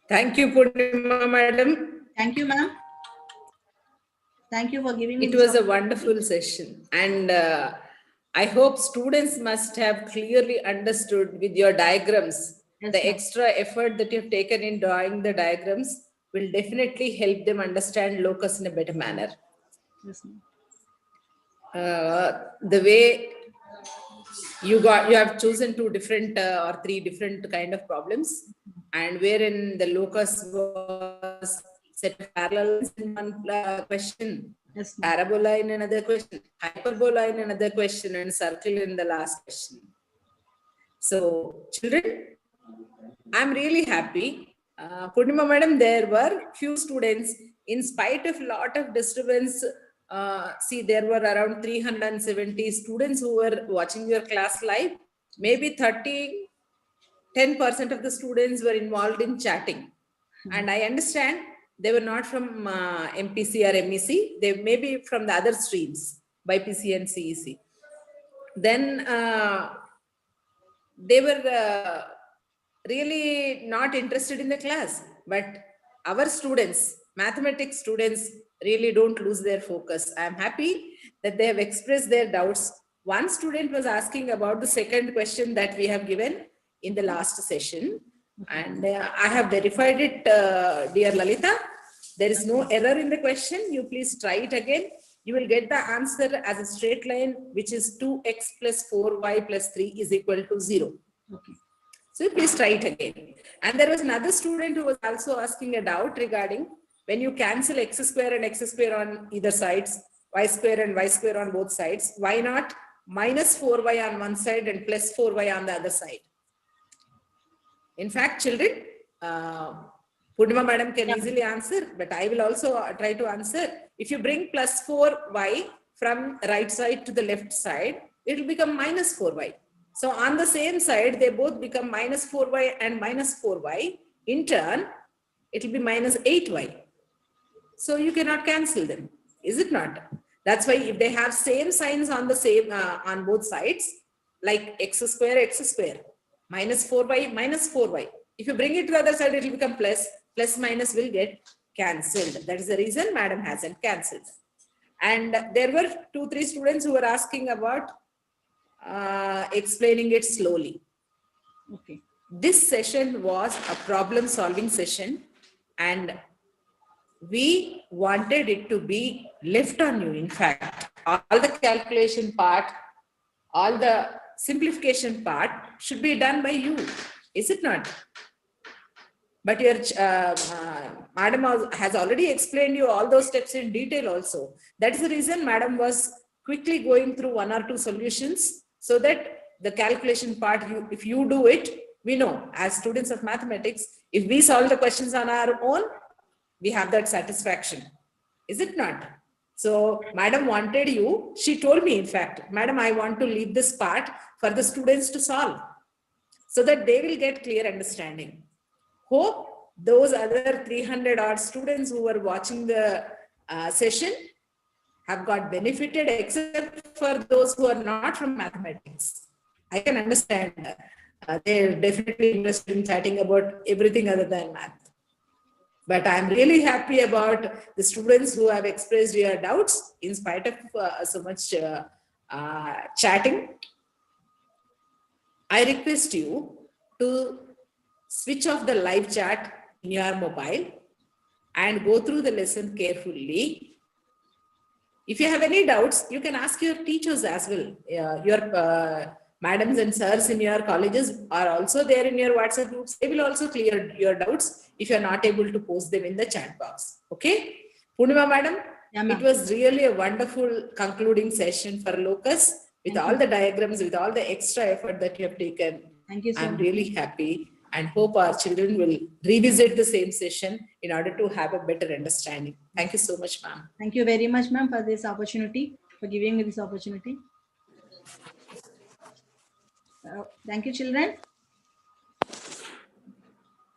Thank you, Purnima madam. Thank you, ma'am. Thank you for giving me. It was a wonderful session, and I hope students must have clearly understood with your diagrams. Yes, The ma'am. extra effort that you've taken in drawing the diagrams will definitely help them understand locus in a better manner. Yes, ma'am. The way you have chosen two different or three different kind of problems, and wherein the locus was set of parallels in one question, Yes, ma'am. parabola in another question, hyperbola in another question, and circle in the last question. So children, I'm really happy. Purnima madam, there were few students, in spite of lot of disturbance. See, there were around 370 students who were watching your class live. Maybe 10% of the students were involved in chatting. And I understand they were not from MPC or MEC. They may be from the other streams, BPC and CEC. Then they were really not interested in the class, but our students, mathematics students, really don't lose their focus. I'm happy that they have expressed their doubts. One student was asking about the second question that we have given in the last session, and I have verified it, dear Lalita. There is no error in the question. You please try it again. You will get the answer as a straight line, which is 2x plus 4y plus 3 is equal to 0. Okay. So please try it again. And there was another student who was also asking a doubt regarding when you cancel x square and x square on either sides, y square and y square on both sides, why not minus 4y on one side and plus 4y on the other side? In fact, children, Purnima madam can easily answer, but I will also try to answer. If you bring plus 4y from right side to the left side, it will become minus 4y. So on the same side, they both become minus 4y and minus 4y. In turn, it will be minus 8y. So you cannot cancel them, is it not? That's why if they have same signs on the same on both sides, like x square, minus 4y, minus 4y. If you bring it to the other side, it will become plus. Plus minus will get cancelled. That is the reason madam hasn't cancelled. And there were 2-3 students who were asking about explaining it slowly. Okay. This session was a problem solving session, and we wanted it to be left on you. In fact, all the calculation part, all the simplification part should be done by you, is it not? But your madam has already explained you all those steps in detail also. That is the reason madam was quickly going through 1 or 2 solutions, so that the calculation part, if you do it, we know as students of mathematics, if we solve the questions on our own, we have that satisfaction, is it not? So madam wanted you, she told me, in fact, madam, I want to leave this part for the students to solve, so that they will get clear understanding. Hope those other 300 odd students who were watching the session have got benefited, except for those who are not from mathematics. I can understand they're definitely interested in chatting about everything other than math. But I'm really happy about the students who have expressed your doubts in spite of so much chatting. I request you to switch off the live chat in your mobile and go through the lesson carefully. If you have any doubts, you can ask your teachers as well. Your madams and sirs in your colleges are also there in your WhatsApp groups. They will also clear your doubts if you are not able to post them in the chat box. Okay? Purnima madam, it was really a wonderful concluding session for locus with all the diagrams, with all the extra effort that you have taken. Thank you so much. I'm really happy and hope our children will revisit the same session in order to have a better understanding. Thank you so much, ma'am. Thank you very much, ma'am, for this opportunity, for giving me this opportunity. Thank you, children.